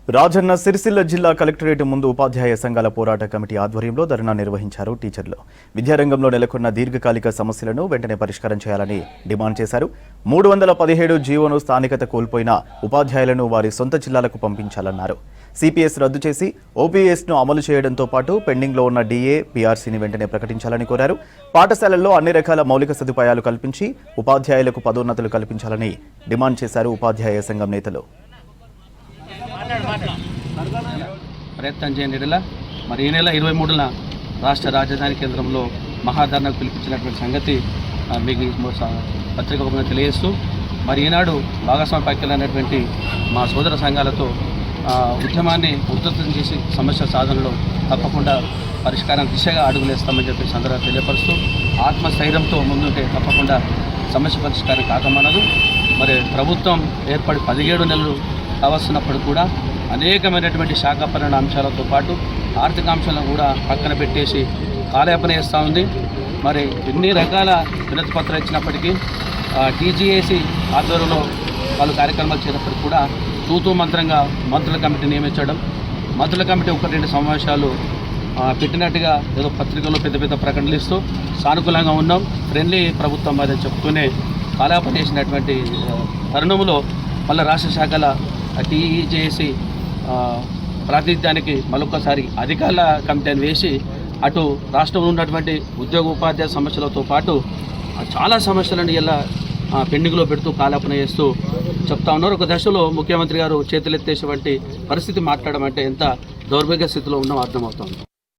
రాజన్న సిరిసిల్ల జిల్లా కలెక్టరేట్ ముందు ఉపాధ్యాయ సంఘాల పోరాట కమిటీ ఆధ్వర్యంలో ధర్నా నిర్వహించారు టీచర్లు. విద్యారంగంలో నెలకొన్న దీర్ఘకాలిక సమస్యలను వెంటనే పరిష్కారం చేయాలని డిమాండ్ చేశారు. 317 జీవోను స్థానికత కోల్పోయిన ఉపాధ్యాయులను వారి సొంత జిల్లాలకు పంపించాలన్నారు. సిపిఎస్ రద్దు చేసి ఓపీఎస్ను అమలు చేయడంతో పాటు పెండింగ్లో ఉన్న డిఏ, పీఆర్సీని వెంటనే ప్రకటించాలని కోరారు. పాఠశాలల్లో అన్ని రకాల మౌలిక సదుపాయాలు కల్పించి ఉపాధ్యాయులకు పదోన్నతులు కల్పించాలని డిమాండ్ చేశారు ఉపాధ్యాయ సంఘం నేతలు. ప్రయత్నం చేయండిలా మరి ఈ నెల 23న రాష్ట్ర రాజధాని కేంద్రంలో మహాధర్నాకు పిలిపించినటువంటి సంగతి మీకు పత్రిక తెలియజేస్తూ మరి ఈనాడు భాగస్వామ్యమైనటువంటి మా సోదర సంఘాలతో ఉద్యమాన్ని ఉధృతం చేసి సమస్య సాధనలో తప్పకుండా పరిష్కారం దిశగా అడుగులేస్తామని చెప్పి సందర్భంగా తెలియపరుస్తూ ఆత్మస్థైర్యంతో ముందుంటే తప్పకుండా సమస్య పరిష్కారం కాకమన్నదు. మరి ప్రభుత్వం ఏర్పడి 17 నెలలు కావస్తున్నప్పుడు కూడా అనేకమైనటువంటి శాఖపరమైన అంశాలతో పాటు ఆర్థిక అంశాలను కూడా పక్కన పెట్టేసి కాలయాపన చేస్తూ ఉంది. మరి ఎన్ని రకాల వినతి పత్రాలు ఇచ్చినప్పటికీ టీజీఏసీ ఆధ్వర్యంలో వాళ్ళు కార్యక్రమాలు చేసినప్పటికీ కూడా తూతూ మంత్రంగా మంత్రుల కమిటీ నియమించడం, మంత్రుల కమిటీ 1-2 సమావేశాలు పెట్టినట్టుగా ఏదో పత్రికల్లో పెద్ద పెద్ద ప్రకటనలు ఇస్తూ సానుకూలంగా ఉన్నాం, ఫ్రెండ్లీ ప్రభుత్వం అని చెప్తూనే కాలయాపన చేసినటువంటి తరుణంలో మళ్ళీ రాష్ట్ర శాఖల టీజేఏసీ ప్రాతినిధ్యానికి మరొకసారి అధికారుల కమిటీని వేసి అటు రాష్ట్రంలో ఉన్నటువంటి ఉద్యోగ ఉపాధ్యాయ సమస్యలతో పాటు చాలా సమస్యలను ఇలా పెండింగ్లో పెడుతూ కాలయాపన చేస్తూ చెప్తా ఉన్నారు. ఒక దశలో ముఖ్యమంత్రి గారు చేతులెత్తేసేటువంటి పరిస్థితి మాట్లాడమంటే ఎంత దౌర్భాగ్య స్థితిలో ఉన్నామో అర్థమవుతుంది.